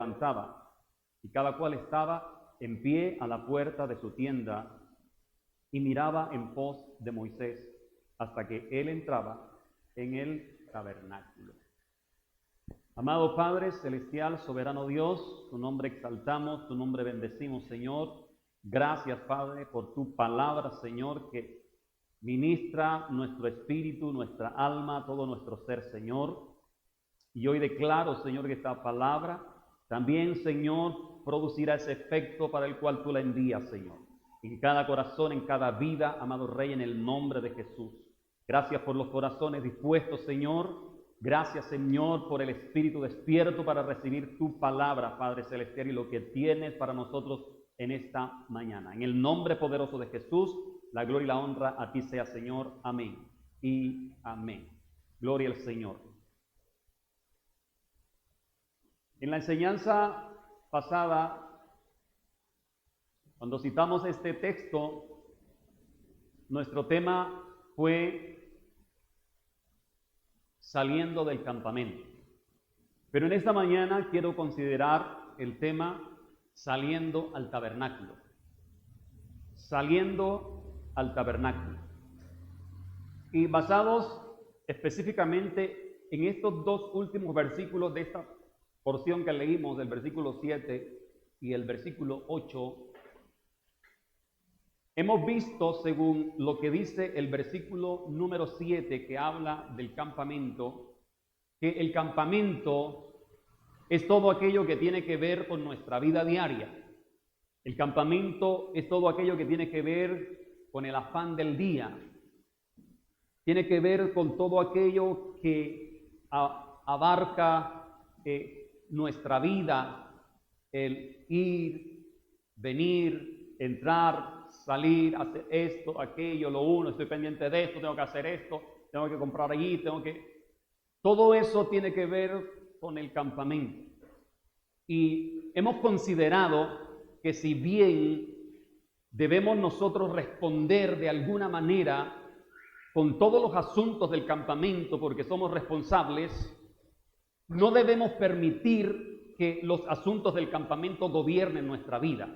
levantaba, y cada cual estaba en pie a la puerta de su tienda y miraba en pos de Moisés hasta que él entraba en el tabernáculo. Amado Padre Celestial, soberano Dios, tu nombre exaltamos, tu nombre bendecimos, Señor. Gracias, Padre, por tu palabra, Señor, que ministra nuestro espíritu, nuestra alma, todo nuestro ser, Señor. Y hoy declaro, Señor, que esta palabra también, Señor, producirá ese efecto para el cual tú la envías, Señor. En cada corazón, en cada vida, amado Rey, en el nombre de Jesús. Gracias por los corazones dispuestos, Señor. Gracias, Señor, por el espíritu despierto para recibir tu palabra, Padre Celestial, y lo que tienes para nosotros en esta mañana. En el nombre poderoso de Jesús, la gloria y la honra a ti sea, Señor. Amén y amén. Gloria al Señor. En la enseñanza pasada, cuando citamos este texto, nuestro tema fue saliendo del campamento. Pero en esta mañana quiero considerar el tema saliendo al tabernáculo. Saliendo al tabernáculo. Y basados específicamente en estos dos últimos versículos de esta porción que leímos, del versículo 7 y el versículo 8, hemos visto, según lo que dice el versículo número 7, que habla del campamento, que el campamento es todo aquello que tiene que ver con nuestra vida diaria. El campamento es todo aquello que tiene que ver con el afán del día. Tiene que ver con todo aquello que abarca nuestra vida, el ir, venir, entrar, salir, hacer esto, aquello, lo uno, estoy pendiente de esto, tengo que hacer esto, tengo que comprar allí, Todo eso tiene que ver con el campamento. Y hemos considerado que si bien debemos nosotros responder de alguna manera con todos los asuntos del campamento, porque somos responsables, no debemos permitir que los asuntos del campamento gobiernen nuestra vida.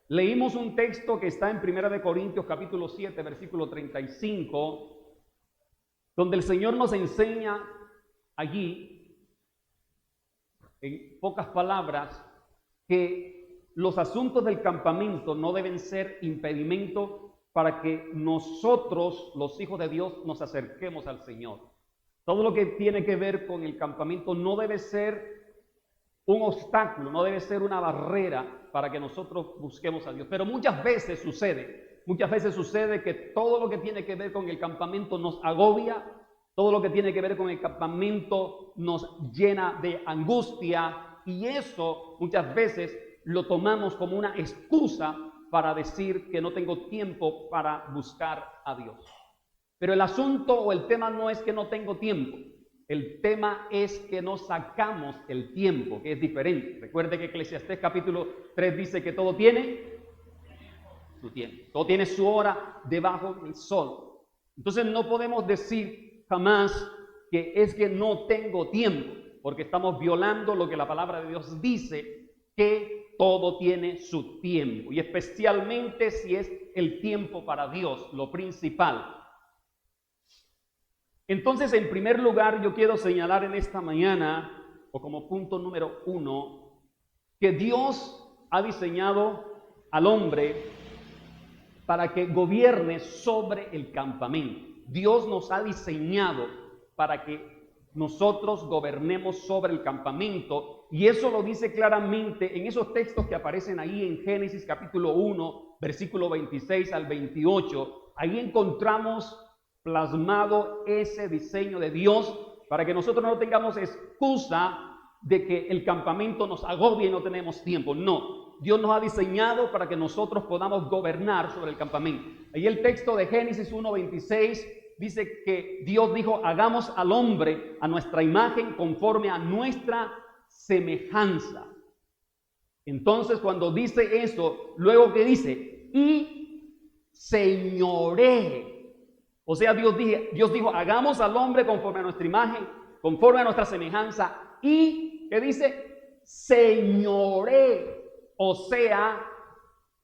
Leímos un texto que está en 1 Corintios capítulo 7, versículo 35, donde el Señor nos enseña allí, en pocas palabras, que los asuntos del campamento no deben ser impedimento para que nosotros, los hijos de Dios, nos acerquemos al Señor. Todo lo que tiene que ver con el campamento no debe ser un obstáculo, no debe ser una barrera para que nosotros busquemos a Dios. Pero muchas veces sucede que todo lo que tiene que ver con el campamento nos agobia, todo lo que tiene que ver con el campamento nos llena de angustia, y eso muchas veces lo tomamos como una excusa para decir que no tengo tiempo para buscar a Dios. Pero el asunto o el tema no es que no tengo tiempo. El tema es que no sacamos el tiempo, que es diferente. Recuerde que Eclesiastés capítulo 3 dice que todo tiene su tiempo. Todo tiene su hora debajo del sol. Entonces no podemos decir jamás que es que no tengo tiempo, porque estamos violando lo que la palabra de Dios dice, que todo tiene su tiempo. Y especialmente si es el tiempo para Dios, lo principal. Entonces, en primer lugar, yo quiero señalar en esta mañana, o como punto número 1, que Dios ha diseñado al hombre para que gobierne sobre el campamento. Dios nos ha diseñado para que nosotros gobernemos sobre el campamento, y eso lo dice claramente en esos textos que aparecen ahí en Génesis capítulo 1, versículo 26 al 28. Ahí encontramos plasmado ese diseño de Dios para que nosotros no tengamos excusa de que el campamento nos agobie y no tenemos tiempo. No, Dios nos ha diseñado para que nosotros podamos gobernar sobre el campamento. Ahí el texto de Génesis 1:26 dice que Dios dijo: hagamos al hombre a nuestra imagen, conforme a nuestra semejanza. Entonces, cuando dice eso, luego que dice, y señoree. O sea, Dios dijo, hagamos al hombre conforme a nuestra imagen, conforme a nuestra semejanza y, ¿qué dice? Señoree. O sea,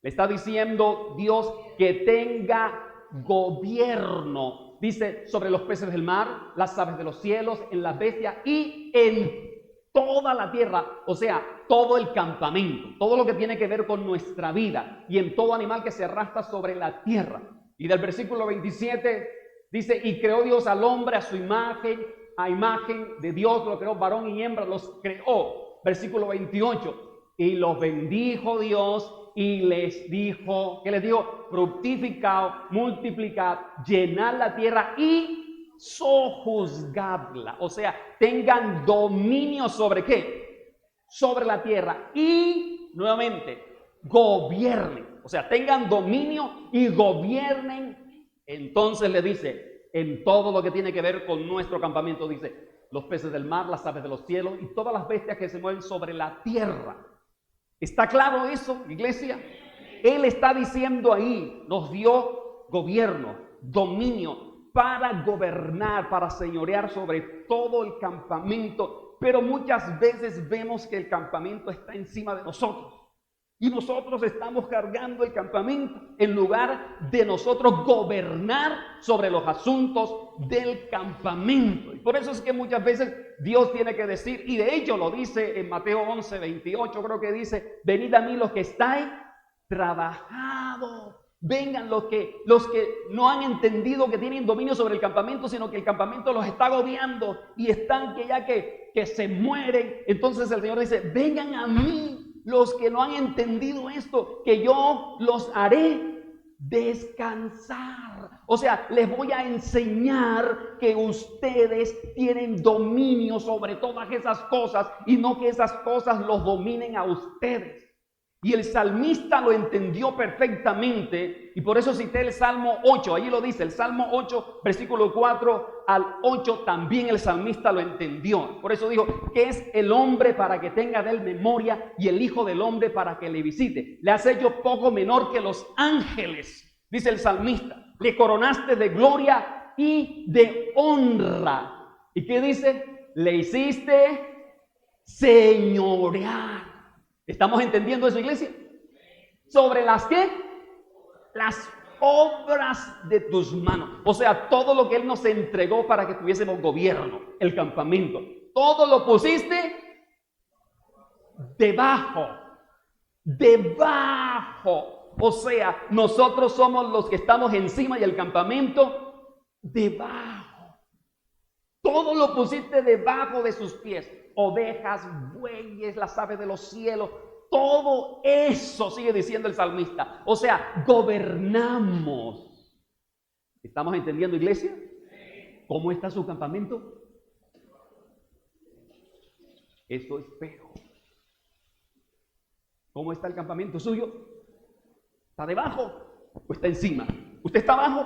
le está diciendo Dios que tenga gobierno. Dice, sobre los peces del mar, las aves de los cielos, en las bestias y en toda la tierra. O sea, todo el campamento, todo lo que tiene que ver con nuestra vida y en todo animal que se arrastra sobre la tierra. Y del versículo 27 dice, y creó Dios al hombre a su imagen, a imagen de Dios lo creó, varón y hembra los creó. Versículo 28, y los bendijo Dios y les dijo, ¿qué les dijo? Fructificad, multiplicad, llenad la tierra y sojuzgadla. O sea, tengan dominio sobre ¿qué? Sobre la tierra y, nuevamente, gobiernen. O sea, tengan dominio y gobiernen. Entonces le dice, en todo lo que tiene que ver con nuestro campamento, dice, los peces del mar, las aves de los cielos y todas las bestias que se mueven sobre la tierra. ¿Está claro eso, iglesia? Él está diciendo ahí, nos dio gobierno, dominio para gobernar, para señorear sobre todo el campamento. Pero muchas veces vemos que el campamento está encima de nosotros. Y nosotros estamos cargando el campamento en lugar de nosotros gobernar sobre los asuntos del campamento. Y por eso es que muchas veces Dios tiene que decir, y de hecho lo dice en Mateo 11, 28, creo que dice, venid a mí los que estáis trabajados. Vengan los que no han entendido que tienen dominio sobre el campamento, sino que el campamento los está agobiando y están que se mueren. Entonces el Señor dice, vengan a mí los que no han entendido esto, que yo los haré descansar. O sea, les voy a enseñar que ustedes tienen dominio sobre todas esas cosas y no que esas cosas los dominen a ustedes. Y el salmista lo entendió perfectamente y por eso cité el Salmo 8, allí lo dice, el Salmo 8, versículo 4 al 8, también el salmista lo entendió. Por eso dijo, ¿qué es el hombre para que tenga de él memoria y el hijo del hombre para que le visite? Le has hecho poco menor que los ángeles, dice el salmista, le coronaste de gloria y de honra. ¿Y qué dice? Le hiciste señorear. ¿Estamos entendiendo eso, iglesia? ¿Sobre las qué? Las obras de tus manos. O sea, todo lo que Él nos entregó para que tuviésemos gobierno, el campamento. Todo lo pusiste debajo. Debajo. O sea, nosotros somos los que estamos encima y el campamento debajo. Todo lo pusiste debajo de sus pies. Ovejas, bueyes, las aves de los cielos, todo eso sigue diciendo el salmista. O sea, gobernamos. ¿Estamos entendiendo, iglesia? ¿Cómo está su campamento? Eso es espejo. ¿Cómo está el campamento suyo? ¿Está debajo o está encima? ¿Usted está abajo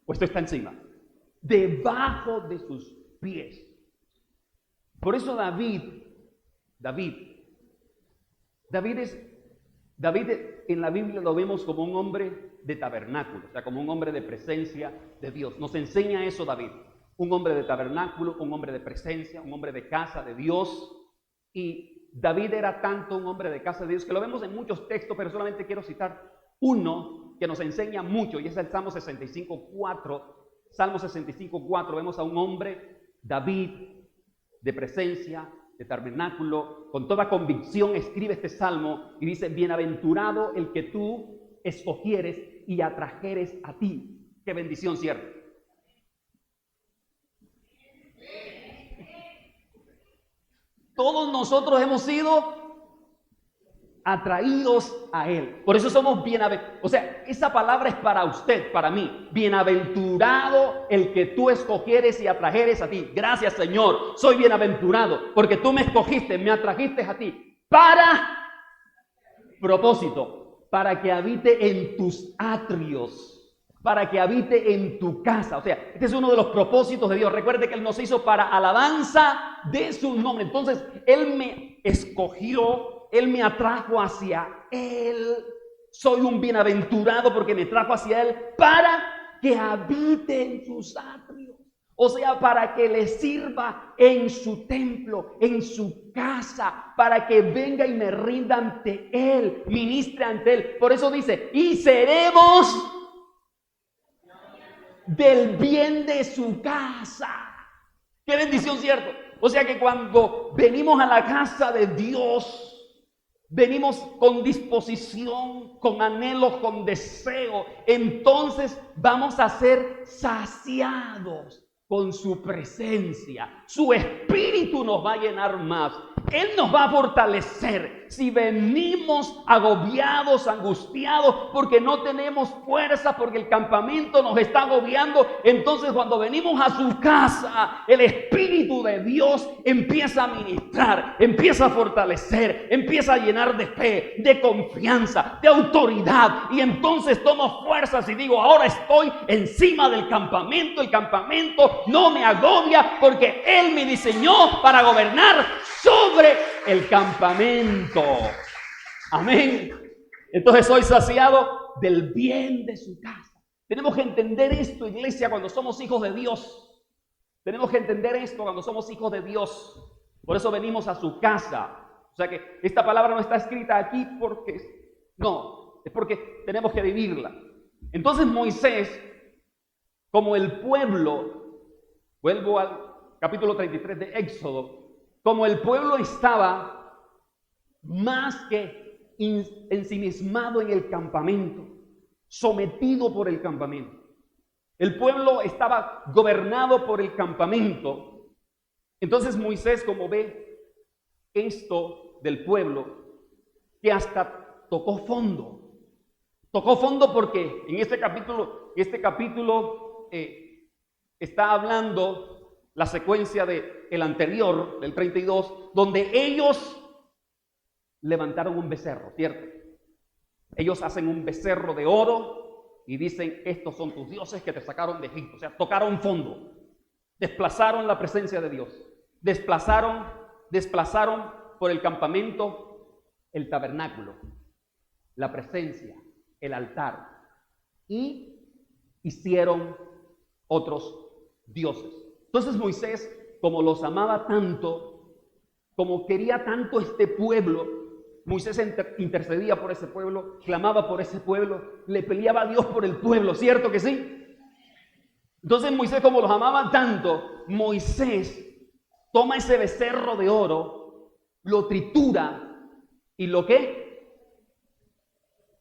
o usted está encima? Debajo de sus pies. Por eso David en la Biblia lo vemos como un hombre de tabernáculo, o sea, como un hombre de presencia de Dios. Nos enseña eso David, un hombre de tabernáculo, un hombre de presencia, un hombre de casa de Dios. Y David era tanto un hombre de casa de Dios que lo vemos en muchos textos, pero solamente quiero citar uno que nos enseña mucho y es el Salmo 65:4. Salmo 65:4, vemos a un hombre, David, de presencia, de tabernáculo, con toda convicción escribe este salmo y dice, bienaventurado el que tú escogieres y atrajeres a ti. Qué bendición, ¿cierto? Todos nosotros hemos sido atraídos a Él. Por eso somos bienaventurados. O sea, esa palabra es para usted, para mí. Bienaventurado el que tú escogieres y atrajeres a ti. Gracias, Señor. Soy bienaventurado porque tú me escogiste, me atrajiste a ti. Para propósito, para que habite en tus atrios, para que habite en tu casa. O sea, este es uno de los propósitos de Dios. Recuerde que Él nos hizo para alabanza de su nombre. Entonces, Él me escogió, Él me atrajo hacia Él. Soy un bienaventurado porque me trajo hacia Él para que habite en sus atrios. O sea, para que le sirva en su templo, en su casa, para que venga y me rinda ante Él, ministre ante Él. Por eso dice, y seremos del bien de su casa. Qué bendición, ¿cierto? O sea que cuando venimos a la casa de Dios, venimos con disposición, con anhelos, con deseo. Entonces vamos a ser saciados con su presencia. Su espíritu nos va a llenar más. Él nos va a fortalecer. Si venimos agobiados, angustiados, porque no tenemos fuerza, porque el campamento nos está agobiando, entonces cuando venimos a su casa, el Espíritu de Dios empieza a ministrar, empieza a fortalecer, empieza a llenar de fe, de confianza, de autoridad. Y entonces tomo fuerzas y digo, ahora estoy encima del campamento. El campamento no me agobia porque Él me diseñó para gobernar sobre el campamento. Amén. Entonces soy saciado del bien de su casa. Tenemos que entender esto, iglesia, cuando somos hijos de Dios. Tenemos que entender esto cuando somos hijos de Dios. Por eso venimos a su casa. O sea que esta palabra no está escrita aquí porque... No, es porque tenemos que vivirla. Entonces Moisés, como el pueblo, vuelvo al capítulo 33 de Éxodo, como el pueblo estaba más que ensimismado en el campamento, sometido por el campamento. El pueblo estaba gobernado por el campamento. Entonces Moisés, como ve esto del pueblo, que hasta tocó fondo. Tocó fondo porque en este capítulo está hablando la secuencia del anterior, del 32, donde ellos levantaron un becerro, ¿cierto? Ellos hacen un becerro de oro y dicen, estos son tus dioses que te sacaron de Egipto. O sea, tocaron fondo, desplazaron la presencia de Dios, desplazaron por el campamento el tabernáculo, la presencia, el altar, y hicieron otros dioses. Entonces Moisés, como los amaba tanto, como quería tanto este pueblo, Moisés intercedía por ese pueblo, clamaba por ese pueblo, le peleaba a Dios por el pueblo, ¿cierto que sí? Entonces Moisés, como los amaba tanto, Moisés toma ese becerro de oro, lo tritura y ¿lo qué?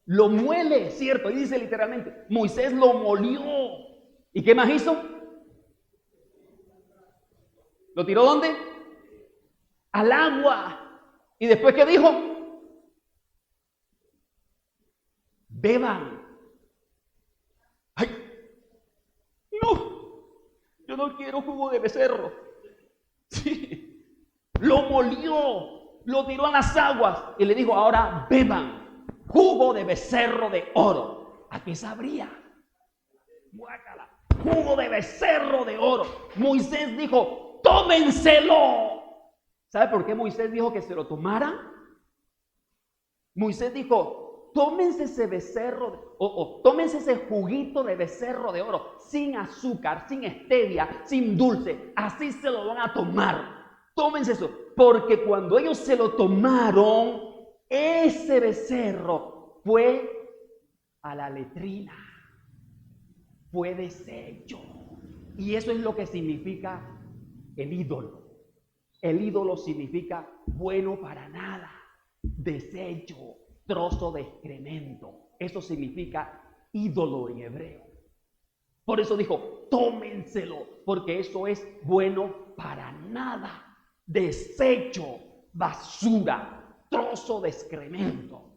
Lo muele, ¿cierto? Ahí dice literalmente, Moisés lo molió. ¿Y qué más hizo? ¿Lo tiró dónde? Al agua. ¿Y después qué dijo? Beban. ¡Ay! No, yo no quiero jugo de becerro. Sí. Lo molió, lo tiró a las aguas y le dijo, ahora beban jugo de becerro de oro. ¿A qué sabría? Guácala. Jugo de becerro de oro. Moisés dijo, tómenselo. ¿Sabe por qué Moisés dijo que se lo tomara? Moisés dijo, tómense ese becerro, tómense ese juguito de becerro de oro, sin azúcar, sin stevia, sin dulce, así se lo van a tomar. Tómense eso, porque cuando ellos se lo tomaron, ese becerro fue a la letrina, fue deshecho. Y eso es lo que significa el ídolo. El ídolo significa bueno para nada, desecho, trozo de excremento. Eso significa ídolo en hebreo. Por eso dijo, tómenselo, porque eso es bueno para nada, desecho, basura, trozo de excremento.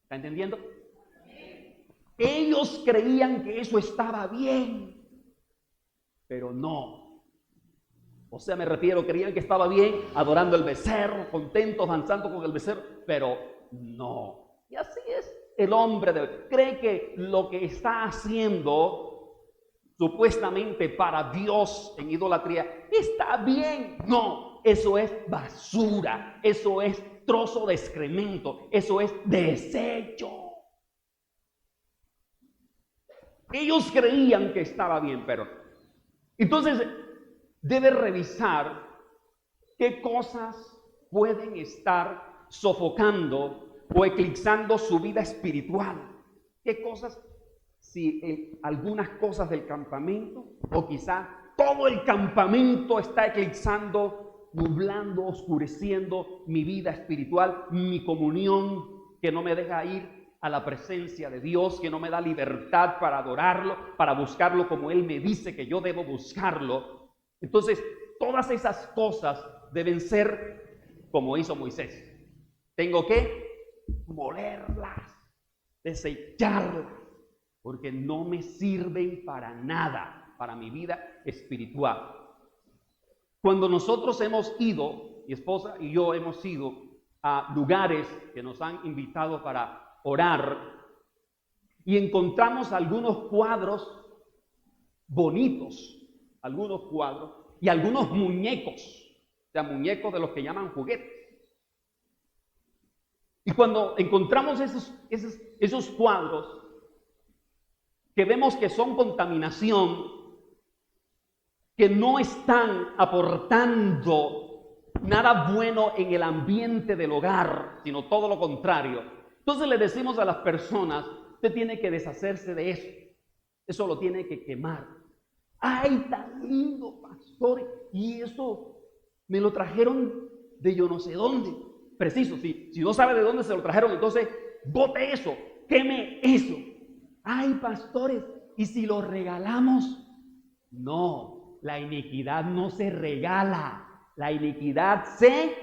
¿Está entendiendo? Ellos creían que eso estaba bien, pero no. O sea, me refiero, creían que estaba bien adorando el becerro, contentos, danzando con el becerro, pero no. Y así es el hombre. Cree que lo que está haciendo supuestamente para Dios en idolatría está bien. No, eso es basura, eso es trozo de excremento, eso es desecho. Ellos creían que estaba bien, pero Entonces, debe revisar qué cosas pueden estar sofocando o eclipsando su vida espiritual. ¿Qué cosas? Si algunas cosas del campamento, o quizá todo el campamento está eclipsando, nublando, oscureciendo mi vida espiritual, mi comunión, que no me deja ir a la presencia de Dios, que no me da libertad para adorarlo, para buscarlo como Él me dice que yo debo buscarlo. Entonces, todas esas cosas deben ser como hizo Moisés. Tengo que molerlas, desecharlas, porque no me sirven para nada, para mi vida espiritual. Cuando nosotros hemos ido, mi esposa y yo hemos ido a lugares que nos han invitado para orar, y encontramos algunos cuadros bonitos, algunos cuadros y algunos muñecos, o sea, muñecos de los que llaman juguetes. Y cuando encontramos esos cuadros, que vemos que son contaminación, que no están aportando nada bueno en el ambiente del hogar, sino todo lo contrario. Entonces le decimos a las personas, usted tiene que deshacerse de eso lo tiene que quemar. ¡Ay, tan lindo, pastor! Y eso me lo trajeron de yo no sé dónde. Preciso, si no sabe de dónde se lo trajeron, entonces bote eso, queme eso. ¡Ay, pastores! ¿Y si lo regalamos? No, la iniquidad no se regala, la iniquidad se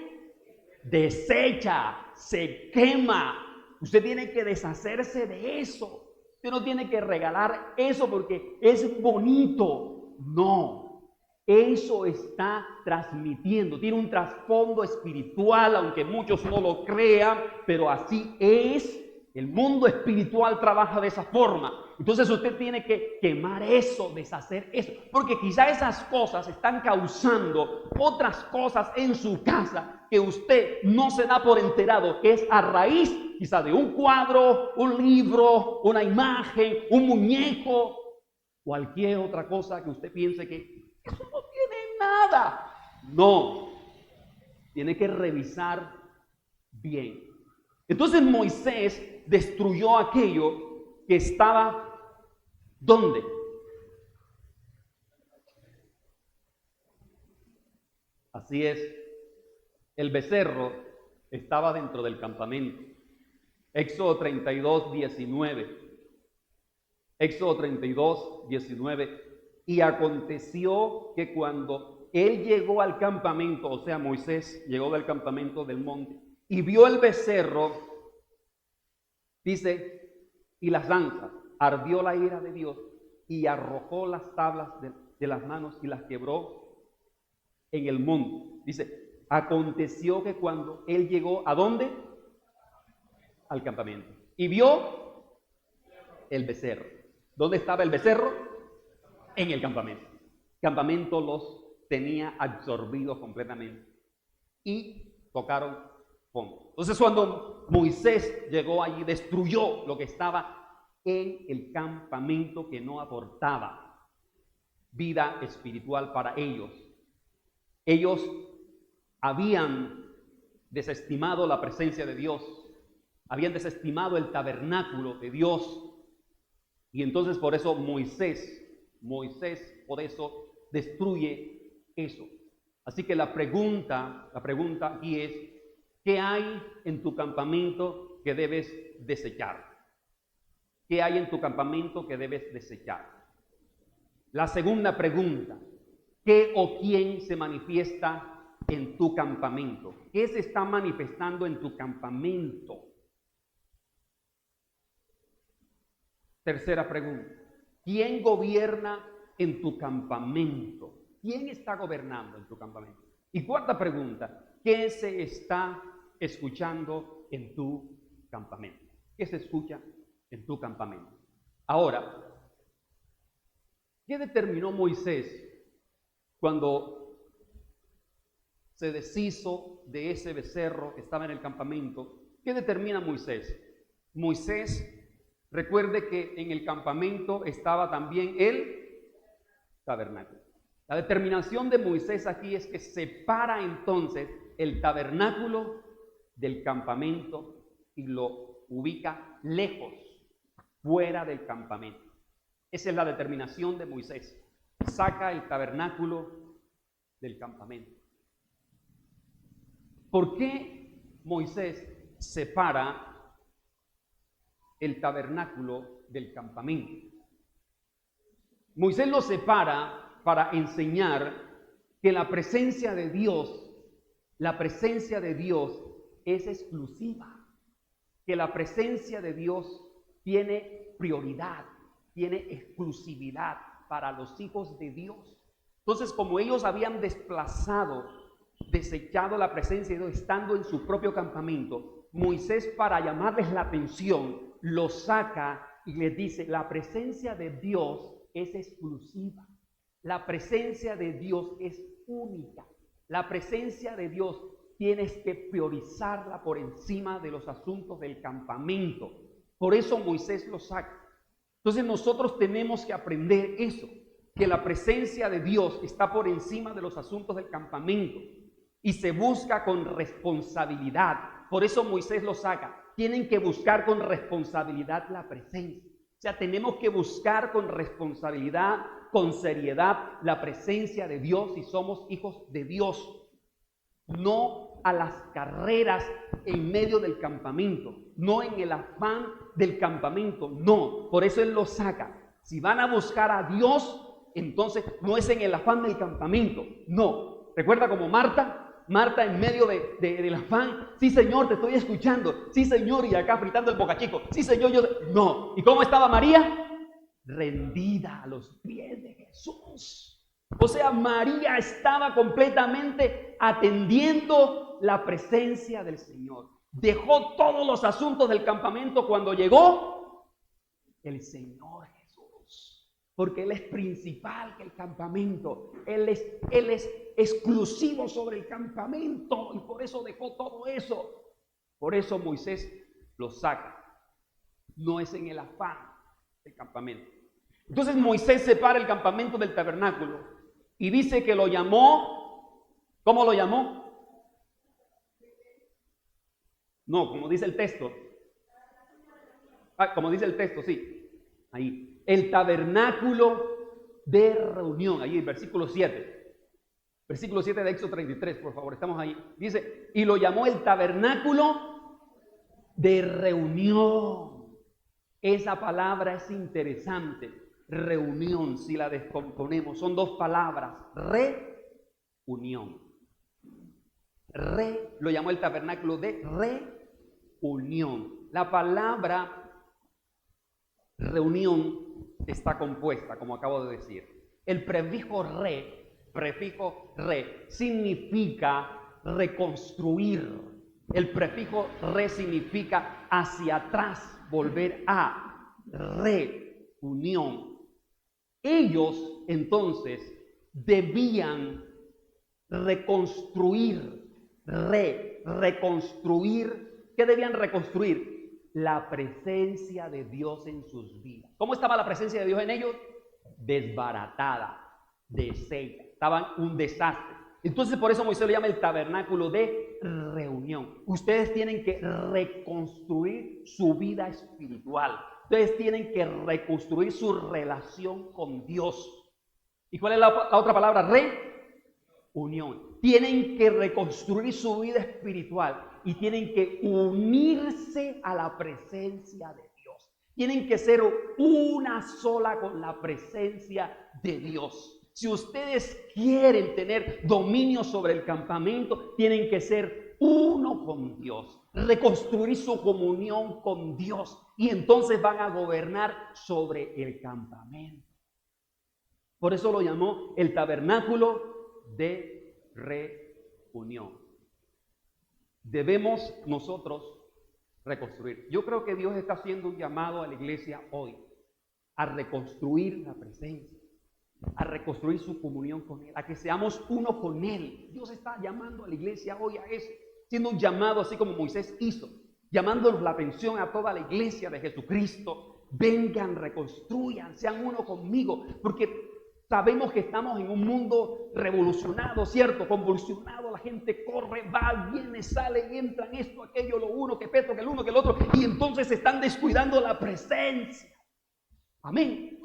desecha, se quema. Usted tiene que deshacerse de eso. Usted no tiene que regalar eso porque es bonito. No, eso está transmitiendo, tiene un trasfondo espiritual, aunque muchos no lo crean, pero así es. El mundo espiritual trabaja de esa forma. Entonces usted tiene que quemar eso, deshacer eso, porque quizá esas cosas están causando otras cosas en su casa que usted no se da por enterado, que es a raíz quizá de un cuadro, un libro, una imagen, un muñeco, cualquier otra cosa que usted piense que eso no tiene nada. No, tiene que revisar bien. Entonces Moisés destruyó aquello que estaba, ¿dónde? Así es, el becerro estaba dentro del campamento. Éxodo 32, 19. Éxodo 32, 19. Y aconteció que cuando él llegó al campamento, o sea, Moisés llegó del campamento del monte, y vio el becerro, dice, y las danzas, ardió la ira de Dios y arrojó las tablas de las manos y las quebró en el monte. Dice, aconteció que cuando él llegó, ¿a dónde? Al campamento. Y vio el becerro. ¿Dónde estaba el becerro? En el campamento. El campamento los tenía absorbidos completamente. Y tocaron fondo. Entonces cuando Moisés llegó allí, destruyó lo que estaba en el campamento que no aportaba vida espiritual para ellos. Ellos habían desestimado la presencia de Dios, habían desestimado el tabernáculo de Dios, y entonces por eso Moisés por eso destruye eso. Así que la pregunta aquí es, ¿qué hay en tu campamento que debes desechar? ¿Qué hay en tu campamento que debes desechar? La segunda pregunta, ¿qué o quién se manifiesta en tu campamento? ¿Qué se está manifestando en tu campamento? Tercera pregunta, ¿quién gobierna en tu campamento? ¿Quién está gobernando en tu campamento? Y cuarta pregunta, ¿qué se está escuchando en tu campamento? ¿Qué se escucha en tu campamento? Ahora, ¿qué determinó Moisés cuando se deshizo de ese becerro que estaba en el campamento? ¿Qué determina Moisés? Moisés, recuerde que en el campamento estaba también el tabernáculo. La determinación de Moisés aquí es que separa entonces el tabernáculo del campamento y lo ubica lejos, fuera del campamento. Esa es la determinación de Moisés. Saca el tabernáculo del campamento. ¿Por qué Moisés separa el tabernáculo del campamento? Moisés lo separa para enseñar que la presencia de Dios es exclusiva, que la presencia de Dios tiene prioridad, tiene exclusividad para los hijos de Dios. Entonces, como ellos habían desechado la presencia de Dios estando en su propio campamento, Moisés, para llamarles la atención, los saca y les dice: la presencia de Dios es exclusiva, la presencia de Dios es única, la presencia de Dios tienes que priorizarla por encima de los asuntos del campamento. Por eso Moisés lo saca. Entonces nosotros tenemos que aprender eso, que la presencia de Dios está por encima de los asuntos del campamento y se busca con responsabilidad. Por eso Moisés lo saca. Tienen que buscar con responsabilidad la presencia. O sea, tenemos que buscar con responsabilidad, con seriedad, la presencia de Dios si somos hijos de Dios. No a las carreras en medio del campamento, no en el afán del campamento, no. Por eso Él lo saca. Si van a buscar a Dios, entonces no es en el afán del campamento, no. Recuerda como Marta en medio del afán: sí, Señor, te estoy escuchando, sí, Señor, y acá fritando el bocachico, sí, Señor, no. ¿Y cómo estaba María? Rendida a los pies de Jesús. O sea, María estaba completamente atendiendo la presencia del Señor. Dejó todos los asuntos del campamento cuando llegó el Señor Jesús. Porque Él es principal que el campamento. Él es exclusivo sobre el campamento. Y por eso dejó todo eso. Por eso Moisés lo saca. No es en el afán del campamento. Entonces Moisés separa el campamento del tabernáculo. Y dice que lo llamó. ¿Cómo lo llamó? No, como dice el texto. Como dice el texto, sí. Ahí. El tabernáculo de reunión. Ahí, versículo 7. Versículo 7 de Éxodo 33, por favor. Estamos ahí. Dice: y lo llamó el tabernáculo de reunión. Esa palabra es interesante. Reunión, si la descomponemos, son dos palabras: reunión. Lo llamó el tabernáculo de reunión. La palabra reunión está compuesta, como acabo de decir. El prefijo re significa reconstruir. El prefijo re significa hacia atrás, volver a. Reunión. Ellos entonces debían reconstruir. ¿Qué debían reconstruir? La presencia de Dios en sus vidas. ¿Cómo estaba la presencia de Dios en ellos? Desbaratada, deshecha. Estaban un desastre. Entonces por eso Moisés le llama el tabernáculo de reunión. Ustedes tienen que reconstruir su vida espiritual. Ustedes tienen que reconstruir su relación con Dios. ¿Y cuál es la otra palabra? Reunión. Tienen que reconstruir su vida espiritual y tienen que unirse a la presencia de Dios. Tienen que ser una sola con la presencia de Dios. Si ustedes quieren tener dominio sobre el campamento, tienen que ser uno con Dios. Reconstruir su comunión con Dios. Y entonces van a gobernar sobre el campamento. Por eso lo llamó el tabernáculo de reunión. Debemos nosotros reconstruir. Yo creo que Dios está haciendo un llamado a la iglesia hoy a reconstruir la presencia, a reconstruir su comunión con Él, a que seamos uno con Él. Dios está llamando a la iglesia hoy a eso, haciendo un llamado así como Moisés hizo, llamándonos la atención a toda la iglesia de Jesucristo. Vengan, reconstruyan, sean uno conmigo, porque Sabemos que estamos en un mundo revolucionado, ¿cierto? Convulsionado, la gente corre, va, viene, sale, entra en esto, aquello, lo uno, que Petro, que el uno, que el otro, y entonces están descuidando la presencia. Amén.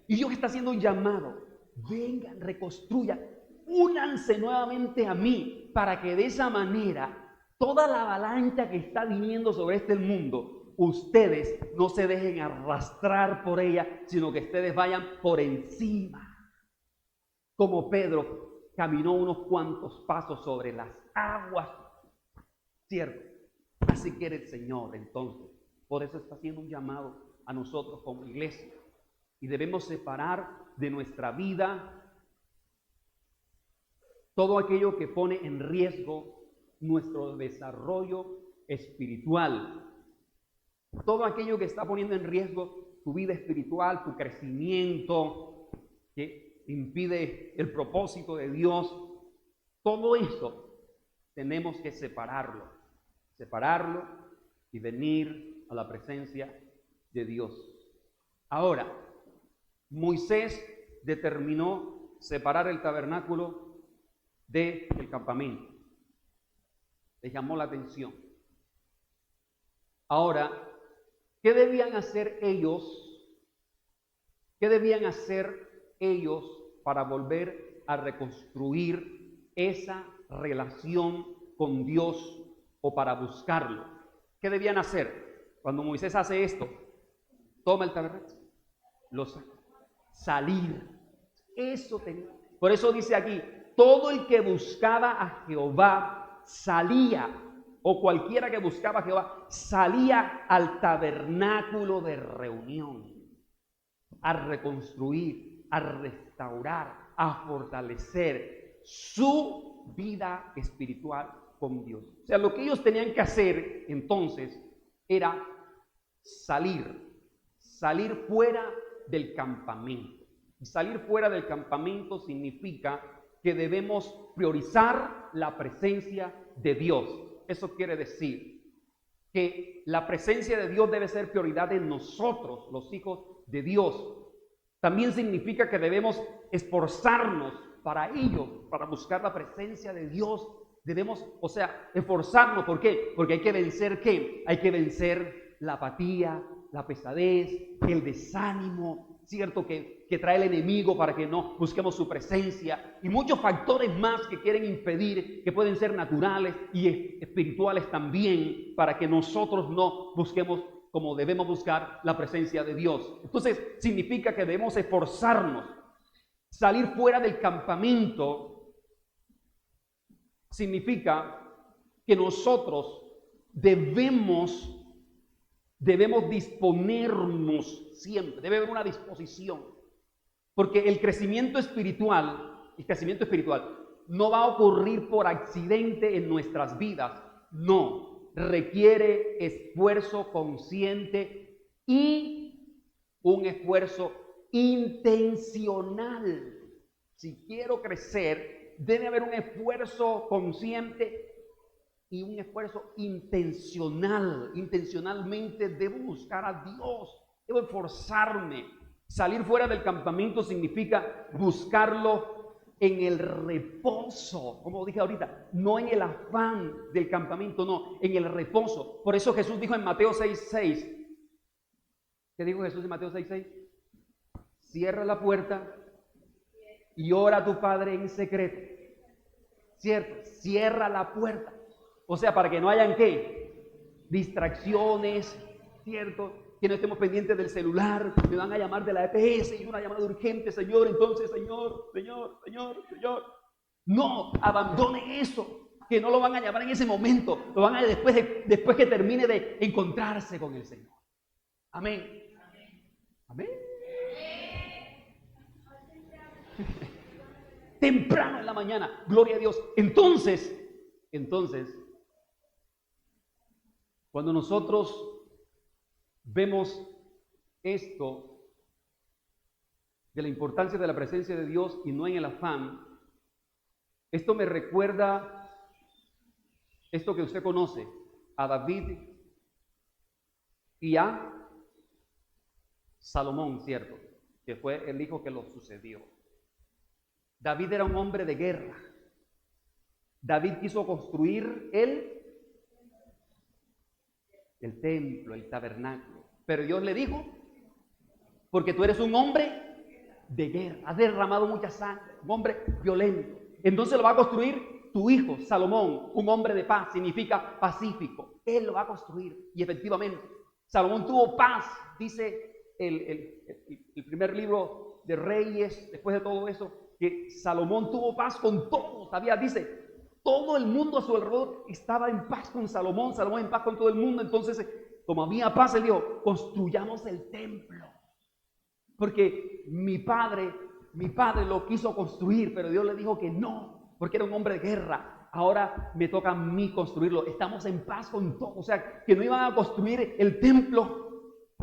Y Dios está haciendo un llamado. Vengan, reconstruyan, únanse nuevamente a mí, para que de esa manera, toda la avalancha que está viniendo sobre este mundo, ustedes no se dejen arrastrar por ella, sino que ustedes vayan por encima. Como Pedro caminó unos cuantos pasos sobre las aguas, ¿cierto? Así quiere el Señor, entonces. Por eso está haciendo un llamado a nosotros como iglesia. Y debemos separar de nuestra vida todo aquello que pone en riesgo nuestro desarrollo espiritual. Todo aquello que está poniendo en riesgo tu vida espiritual, tu crecimiento, que impide el propósito de Dios. Todo eso tenemos que separarlo y venir a la presencia de Dios. Ahora, Moisés determinó separar el tabernáculo del campamento. Les llamó la atención. Ahora, ¿qué debían hacer ellos? ¿Qué debían hacer ellos para volver a reconstruir esa relación con Dios o para buscarlo? ¿Qué debían hacer? Cuando Moisés hace esto, toma el tabernáculo, lo saca. Salir. Eso tenía. Por eso dice aquí, todo el que buscaba a Jehová salía, o cualquiera que buscaba a Jehová salía al tabernáculo de reunión, a reconstruir, a restaurar, a fortalecer su vida espiritual con Dios. O sea, lo que ellos tenían que hacer entonces era salir fuera del campamento. Y salir fuera del campamento significa que debemos priorizar la presencia de Dios. Eso quiere decir que la presencia de Dios debe ser prioridad en nosotros, los hijos de Dios. También significa que debemos esforzarnos para ello, para buscar la presencia de Dios. Debemos, esforzarnos. ¿Por qué? Porque hay que vencer ¿qué? Hay que vencer la apatía, la pesadez, el desánimo, ¿cierto? Que trae el enemigo para que no busquemos su presencia, y muchos factores más que quieren impedir, que pueden ser naturales y espirituales también, para que nosotros no busquemos como debemos buscar la presencia de Dios. Entonces significa que debemos esforzarnos. Salir fuera del campamento significa que nosotros debemos disponernos siempre, debe haber una disposición, porque el crecimiento espiritual no va a ocurrir por accidente en nuestras vidas, no, requiere esfuerzo consciente y un esfuerzo intencional. Si quiero crecer, debe haber un esfuerzo consciente y un esfuerzo intencional. Intencionalmente debo buscar a Dios, debo esforzarme. Salir fuera del campamento significa buscarlo en el reposo, como dije ahorita, no en el afán del campamento, no, en el reposo. Por eso Jesús dijo en Mateo 6:6, ¿qué dijo Jesús en Mateo 6:6? Cierra la puerta y ora a tu Padre en secreto, ¿cierto? Cierra la puerta. O sea, para que no hayan ¿qué? Distracciones, ¿cierto? Que no estemos pendientes del celular, me van a llamar de la EPS y una llamada urgente, Señor, entonces, Señor. No, abandone eso, que no lo van a llamar en ese momento, lo van a después que termine de encontrarse con el Señor. Amén. Amén. Temprano en la mañana, gloria a Dios. Entonces, cuando nosotros vemos esto de la importancia de la presencia de Dios y no en el afán, esto me recuerda esto que usted conoce, a David y a Salomón, ¿cierto? Que fue el hijo que lo sucedió. David era un hombre de guerra. David quiso construir el templo, el tabernáculo. Pero Dios le dijo, porque tú eres un hombre de guerra, has derramado mucha sangre, un hombre violento. Entonces lo va a construir tu hijo, Salomón, un hombre de paz, significa pacífico. Él lo va a construir. Y efectivamente, Salomón tuvo paz, dice el primer libro de Reyes, después de todo eso, que Salomón tuvo paz con todos. Dice, todo el mundo a su alrededor estaba en paz con Salomón, Salomón en paz con todo el mundo. Entonces, como había paz, él dijo, construyamos el templo. Porque mi padre lo quiso construir, pero Dios le dijo que no, porque era un hombre de guerra. Ahora me toca a mí construirlo. Estamos en paz con todo. O sea, que no iban a construir el templo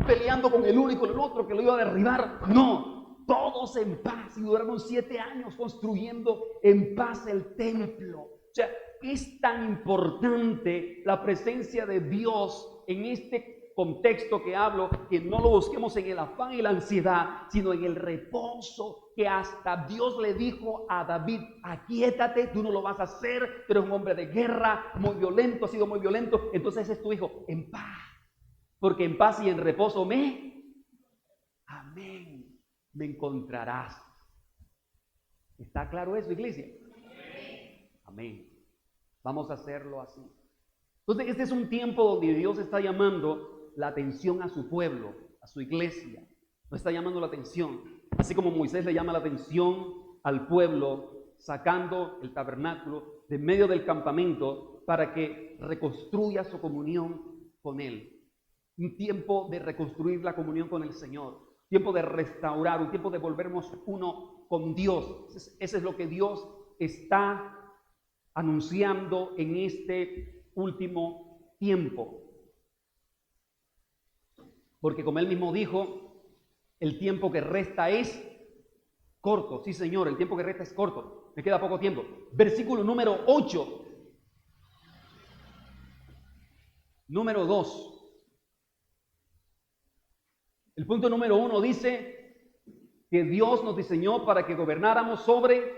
peleando con el uno y con el otro, que lo iba a derribar. No, todos en paz. Y duraron 7 años construyendo en paz el templo. O sea, es tan importante la presencia de Dios en este contexto que hablo, que no lo busquemos en el afán y la ansiedad, sino en el reposo, que hasta Dios le dijo a David, aquíétate, tú no lo vas a hacer, tú eres un hombre de guerra, muy violento, has sido muy violento, entonces ese es tu hijo, en paz, porque en paz y en reposo amén, me encontrarás. ¿Está claro eso, iglesia? Amén. Vamos a hacerlo así. Entonces, este es un tiempo donde Dios está llamando la atención a su pueblo, a su iglesia. No está llamando la atención. Así como Moisés le llama la atención al pueblo, sacando el tabernáculo de medio del campamento para que reconstruya su comunión con Él. Un tiempo de reconstruir la comunión con el Señor. Tiempo de restaurar, un tiempo de volvernos uno con Dios. Eso es lo que Dios está anunciando en este último tiempo. Porque como él mismo dijo, el tiempo que resta es corto. Sí, Señor, el tiempo que resta es corto. Me queda poco tiempo. Versículo número 8. Número 2. El punto número 1 dice que Dios nos diseñó para que gobernáramos sobre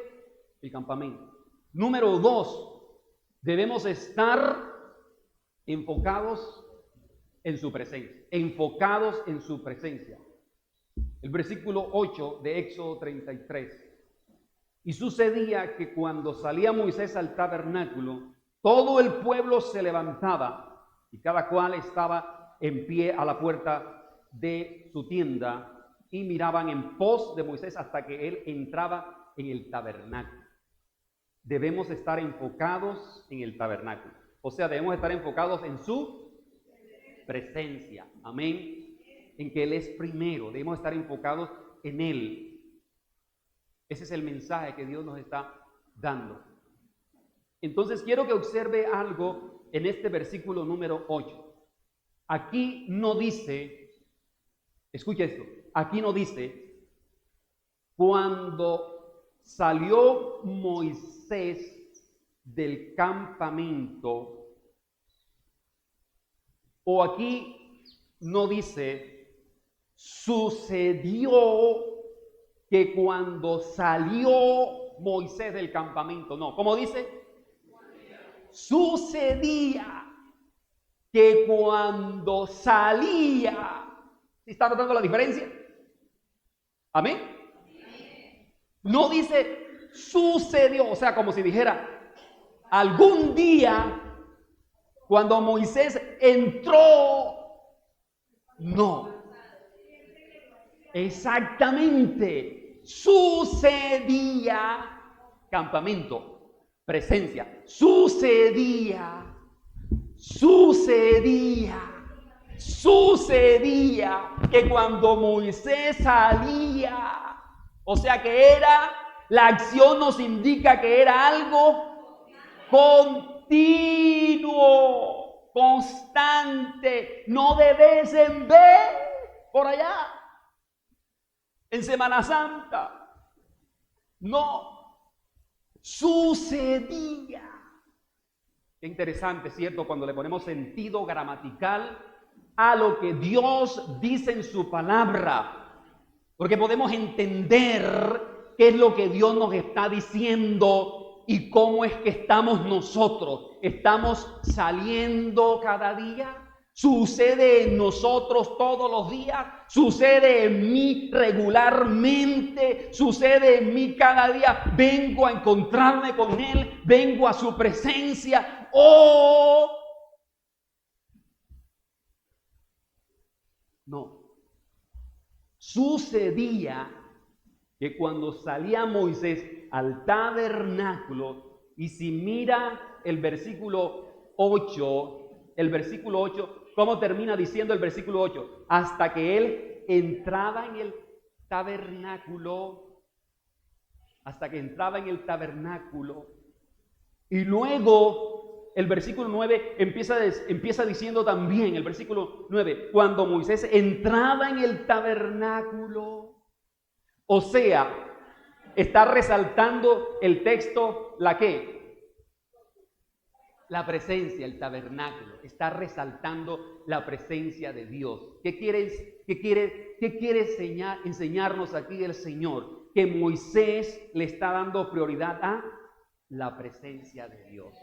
el campamento. Número 2. Debemos estar enfocados en su presencia, enfocados en su presencia. El versículo 8 de Éxodo 33. Y sucedía que cuando salía Moisés al tabernáculo, todo el pueblo se levantaba y cada cual estaba en pie a la puerta de su tienda y miraban en pos de Moisés hasta que él entraba en el tabernáculo. Debemos estar enfocados en el tabernáculo. O sea, debemos estar enfocados en su presencia, amén, en que Él es primero, debemos estar enfocados en Él. Ese es el mensaje que Dios nos está dando. Entonces quiero que observe algo en este versículo número 8. Aquí no dice, escucha esto, aquí no dice, cuando salió Moisés del campamento, o aquí no dice, sucedió que cuando salió Moisés del campamento. No, ¿cómo dice? Sucedía que cuando salía. ¿Sí está notando la diferencia? ¿Amén? No dice sucedió, o sea, como si dijera, algún día cuando Moisés entró, no. Exactamente. Sucedía, campamento, presencia. Sucedía que cuando Moisés salía, o sea que era, la acción nos indica que era algo continuo, constante, no de vez en vez, por allá, en Semana Santa. No, sucedía. Qué interesante, ¿cierto? Cuando le ponemos sentido gramatical a lo que Dios dice en su palabra. Porque podemos entender ¿Qué es lo que Dios nos está diciendo y cómo es que estamos nosotros? ¿Estamos saliendo cada día? ¿Sucede en nosotros todos los días? ¿Sucede en mí regularmente? ¿Sucede en mí cada día? ¿Vengo a encontrarme con Él? ¿Vengo a su presencia? ¡Oh! No. Sucedía que cuando salía Moisés al tabernáculo, y si mira el versículo 8, ¿cómo termina diciendo el versículo 8? Hasta que él entraba en el tabernáculo, y luego el versículo 9 empieza diciendo también, el versículo 9, cuando Moisés entraba en el tabernáculo. O sea, está resaltando el texto, ¿la qué? La presencia, el tabernáculo. Está resaltando la presencia de Dios. ¿Qué quiere enseñarnos aquí el Señor? Que Moisés le está dando prioridad a la presencia de Dios.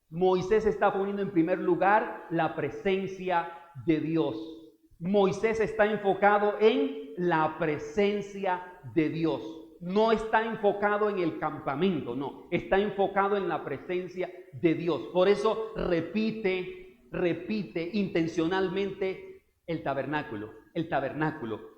Moisés está poniendo en primer lugar la presencia de Dios. Moisés está enfocado en la presencia de Dios. No está enfocado en el campamento, no. Está enfocado en la presencia de Dios. Por eso repite intencionalmente el tabernáculo.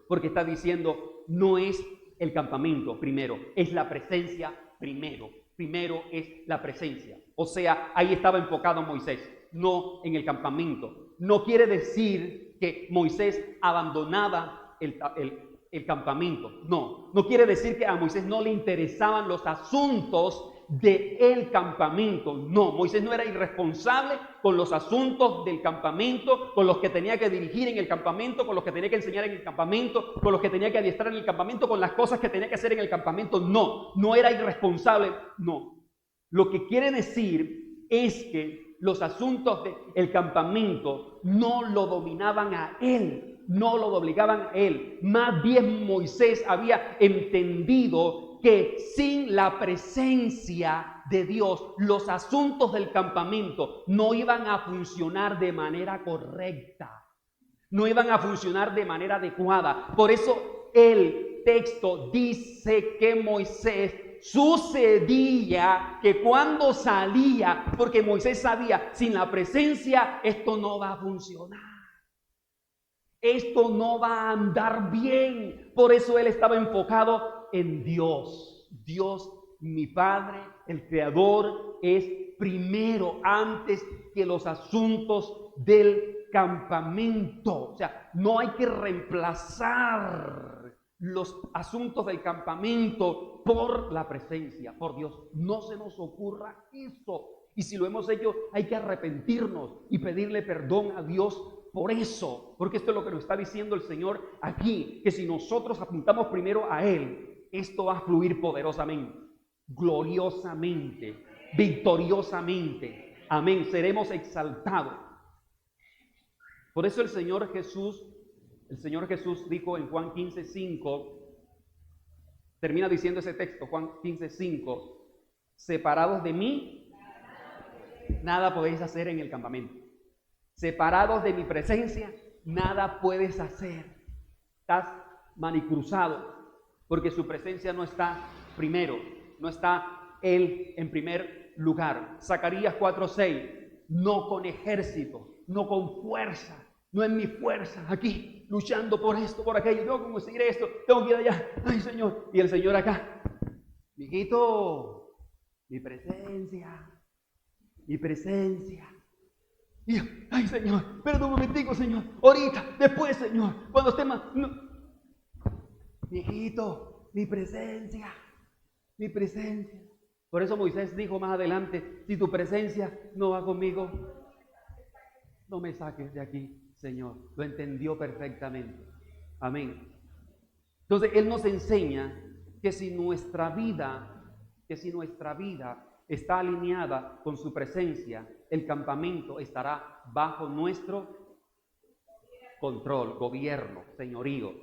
Porque está diciendo, no es el campamento primero, es la presencia primero. Primero es la presencia. O sea, ahí estaba enfocado Moisés, no en el campamento. No quiere decir que Moisés abandonaba el campamento. No quiere decir que a Moisés no le interesaban los asuntos del campamento. No, Moisés no era irresponsable con los asuntos del campamento, con los que tenía que dirigir en el campamento, con los que tenía que enseñar en el campamento, con los que tenía que adiestrar en el campamento, con las cosas que tenía que hacer en el campamento. No era irresponsable. No. Lo que quiere decir es que los asuntos del campamento no lo dominaban a él, no lo obligaban a él. Más bien Moisés había entendido que sin la presencia de Dios, los asuntos del campamento no iban a funcionar de manera correcta, no iban a funcionar de manera adecuada. Por eso el texto dice que Moisés sucedía que cuando salía, porque Moisés sabía, sin la presencia esto no va a funcionar, esto no va a andar bien. Por eso él estaba enfocado en Dios. Dios, mi Padre, el Creador, es primero antes que los asuntos del campamento. O sea, no hay que reemplazar los asuntos del campamento por la presencia, por Dios. No se nos ocurra eso. Y si lo hemos hecho, hay que arrepentirnos y pedirle perdón a Dios por eso. Porque esto es lo que nos está diciendo el Señor aquí, que si nosotros apuntamos primero a Él, esto va a fluir poderosamente, gloriosamente, victoriosamente. Amén. Seremos exaltados. Por eso el Señor Jesús dijo en Juan 15:5, termina diciendo ese texto, Juan 15:5, separados de mí, nada podéis hacer en el campamento. Separados de mi presencia, nada puedes hacer. Estás manicruzado, porque su presencia no está primero, no está Él en primer lugar. Zacarías 4:6, no con ejército, no con fuerza, no en mi fuerza, aquí, luchando por esto, por aquello, tengo que conseguir esto, tengo que ir allá, ay Señor, y el Señor acá, mijito, mi presencia, y yo, ay Señor, espérate un momentico Señor, ahorita, después Señor, cuando esté más, no. Mijito, mi presencia, por eso Moisés dijo más adelante, si tu presencia no va conmigo, no me saques de aquí. Señor, lo entendió perfectamente. Amén. Entonces, Él nos enseña que si nuestra vida está alineada con su presencia, el campamento estará bajo nuestro control, gobierno, señorío.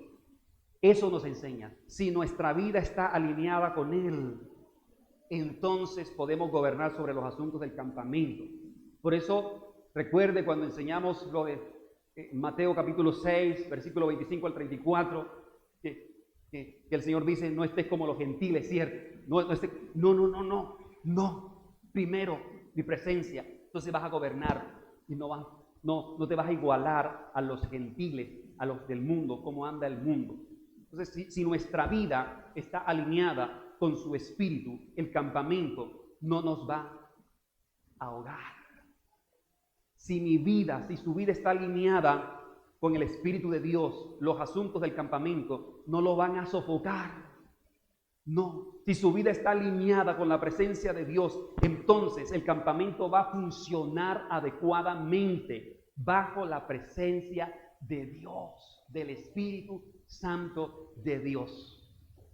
Eso nos enseña. Si nuestra vida está alineada con Él, entonces podemos gobernar sobre los asuntos del campamento. Por eso, recuerde cuando enseñamos lo de Mateo capítulo 6, versículo 25 al 34, que el Señor dice, no estés como los gentiles, ¿cierto? No. Primero, mi presencia. Entonces vas a gobernar y no te vas a igualar a los gentiles, a los del mundo, cómo anda el mundo. Entonces, si nuestra vida está alineada con su espíritu, el campamento no nos va a ahogar. Si su vida está alineada con el Espíritu de Dios, los asuntos del campamento no lo van a sofocar. No, si su vida está alineada con la presencia de Dios, entonces el campamento va a funcionar adecuadamente bajo la presencia de Dios, del Espíritu Santo de Dios.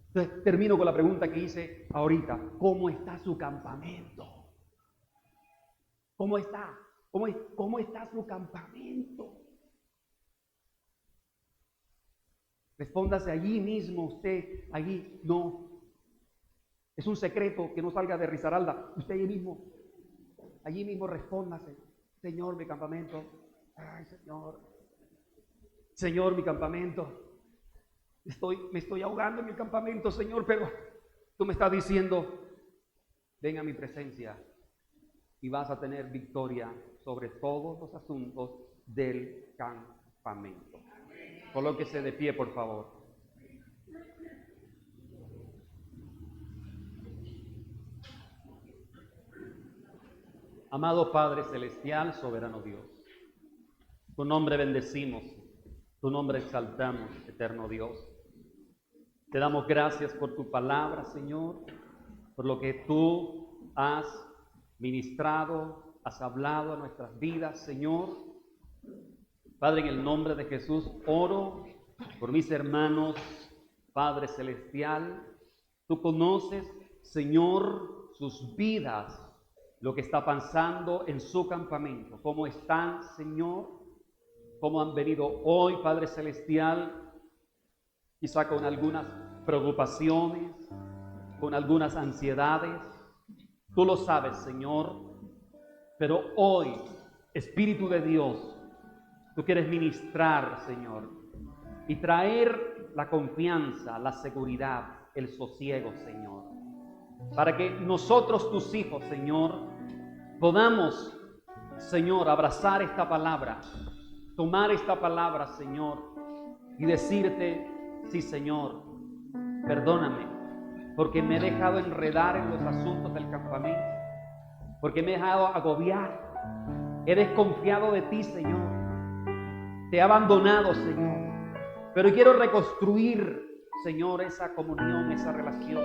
Entonces, termino con la pregunta que hice ahorita. ¿Cómo está su campamento? ¿Cómo está? ¿Cómo está su campamento? Respóndase allí mismo usted, allí no. Es un secreto que no salga de Risaralda. Usted allí mismo respóndase. Señor, mi campamento. Ay, Señor, mi campamento. Me estoy ahogando en mi campamento, Señor, pero tú me estás diciendo, ven a mi presencia y vas a tener victoria sobre todos los asuntos del campamento. Colóquese de pie, por favor. Amado Padre Celestial, soberano Dios, tu nombre bendecimos, tu nombre exaltamos, eterno Dios. Te damos gracias por tu palabra, Señor, por lo que tú has ministrado, has hablado a nuestras vidas, Señor. Padre, en el nombre de Jesús, oro por mis hermanos, Padre Celestial. Tú conoces, Señor, sus vidas, lo que está pasando en su campamento, cómo están, Señor, cómo han venido hoy, Padre Celestial, quizá con algunas preocupaciones, con algunas ansiedades. Tú lo sabes, Señor, pero hoy, Espíritu de Dios, tú quieres ministrar, Señor, y traer la confianza, la seguridad, el sosiego, Señor, para que nosotros, tus hijos, Señor, podamos, Señor, abrazar esta palabra, tomar esta palabra, Señor, y decirte, sí, Señor, perdóname, porque me he dejado enredar en los asuntos del campamento, porque me he dejado agobiar, he desconfiado de ti, Señor, te he abandonado, Señor, pero quiero reconstruir, Señor, esa comunión, esa relación.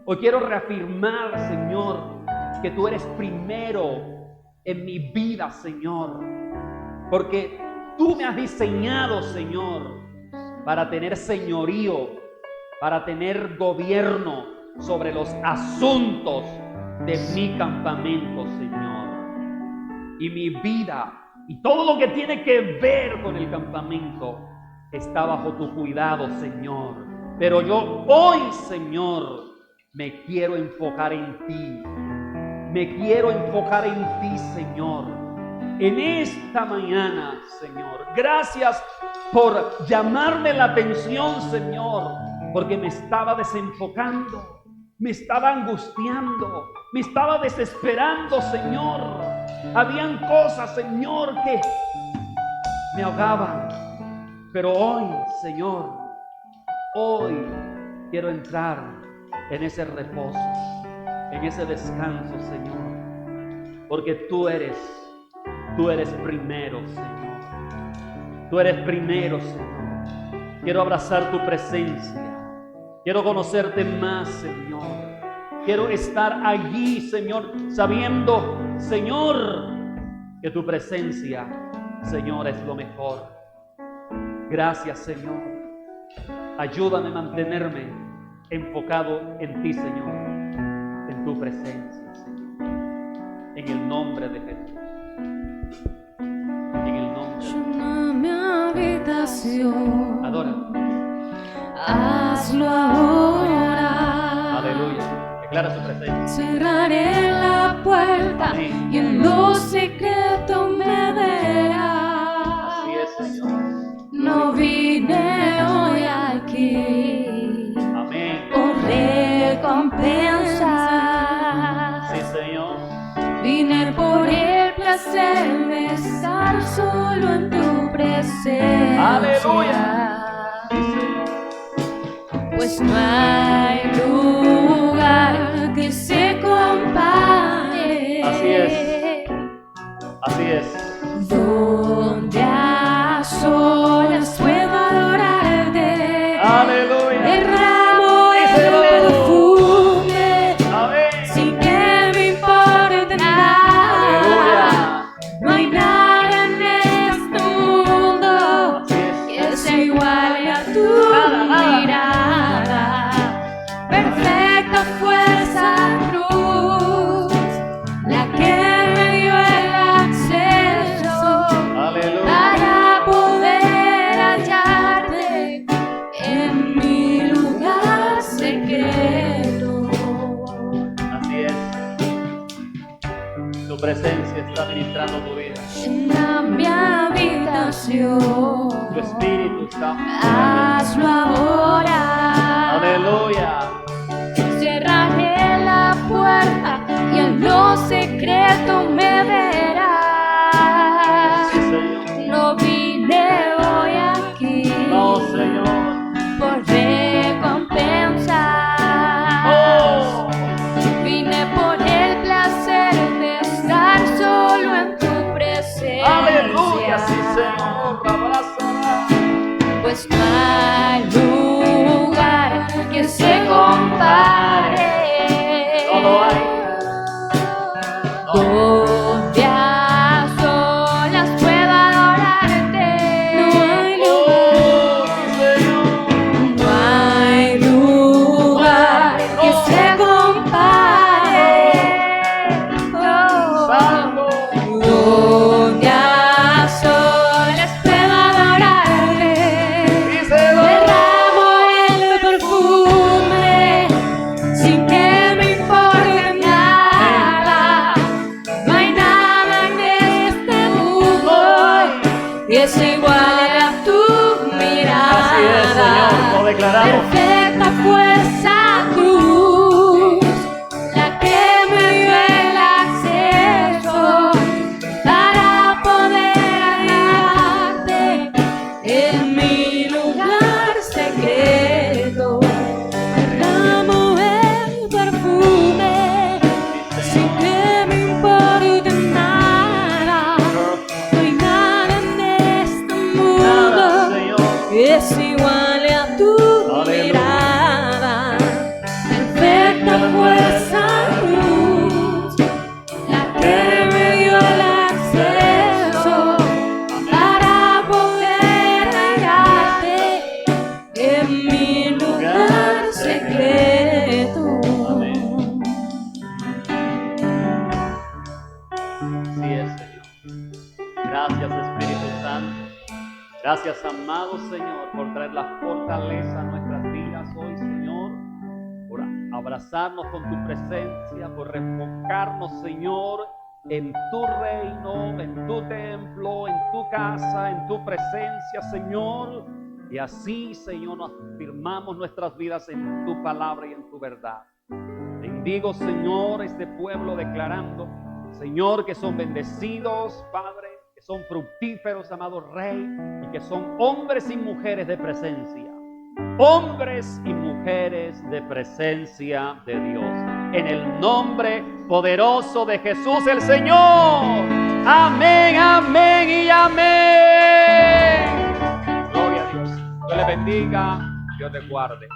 Hoy quiero reafirmar, Señor, que tú eres primero en mi vida, Señor, porque tú me has diseñado, Señor, para tener señorío, para tener gobierno sobre los asuntos de mi campamento, Señor. Y mi vida y todo lo que tiene que ver con el campamento está bajo tu cuidado, Señor. Pero yo hoy, Señor, me quiero enfocar en ti. Me quiero enfocar en ti, Señor. En esta mañana, Señor, gracias por llamarme la atención, Señor, porque me estaba desenfocando, me estaba angustiando, me estaba desesperando, Señor. Habían cosas, Señor, que me ahogaban. Pero hoy, Señor, hoy quiero entrar en ese reposo, en ese descanso, Señor, porque tú eres primero, Señor. Tú eres primero, Señor. Quiero abrazar tu presencia. Quiero conocerte más, Señor. Quiero estar allí, Señor, sabiendo, Señor, que tu presencia, Señor, es lo mejor. Gracias, Señor. Ayúdame a mantenerme enfocado en ti, Señor, en tu presencia, Señor. En el nombre de Jesús. En el nombre de Jesús. Mi habitación. Adora. Declara su presencia. Cerraré la puerta y en lo secreto me verás. Así es, Señor. No vine hoy aquí Amén. por recompensa. Sí, Señor. Vine por el placer de estar solo en tu presencia. Aleluya. Pues no hay lugar que se compare. Así es. Así es. Donde a solas puedo adorarte. Aleluya. Derramo el perfume Amén. sin que me importe nada. Aleluya. No hay nada en este mundo Así es. que se iguale a tu mirada. Perfecta fuerza cruz, la que me dio el acceso Aleluya. para poder hallarte en mi lugar secreto. Así es. Tu presencia está ministrando tu vida. Llena mi habitación, Tu espíritu está. hazlo ahora. Aleluya. Cerraré la puerta y en lo secreto me verás. Sí, Señor. No vine hoy aquí No, Señor. por recompensa. Oh. Vine por el placer de estar solo en tu presencia. Aleluya. Sí, Señor. Abrázala. Pues no hay lugar que se compare. Todo hay. Donde a solas puedo adorarte. Oh, sí, Señor. No hay lugar que se compare. Santo. Donde a solas puedo adorarte. Díselo. Derramo el perfume sin que me importe nada. No hay nada en este mundo que se iguale a tu mirada. Así es, Señor. Lo declaramos. Perfecta fuerza cruz, la que me dio el acceso para poder hallarte en mi lugar secreto. Derramo el perfume sin que me importe nada. No hay nada en este mundo Nada, Señor. que se iguale a tu mirada. Perfecta fuerza cruz, la que me dio el acceso para poder hallarte en mi lugar secreto. Amén. Así es, Señor. Gracias, Espíritu Santo. Gracias, amado Señor, por traer la fortaleza a nuestras vidas hoy, Señor. Por abrazarnos con tu presencia, por enfocarnos, Señor, en tu reino, en tu templo, en tu casa, en tu presencia, Señor. Y así, Señor, nos afirmamos nuestras vidas en tu palabra y en tu verdad. Bendigo, Señor, este pueblo declarando, Señor, que son bendecidos, Padre, que son fructíferos, amado Rey, y que son hombres y mujeres de presencia. Hombres y mujeres de presencia de Dios. En el nombre poderoso de Jesús el Señor. Amén, amén y amén. Gloria a Dios. Dios le bendiga, Dios te guarde.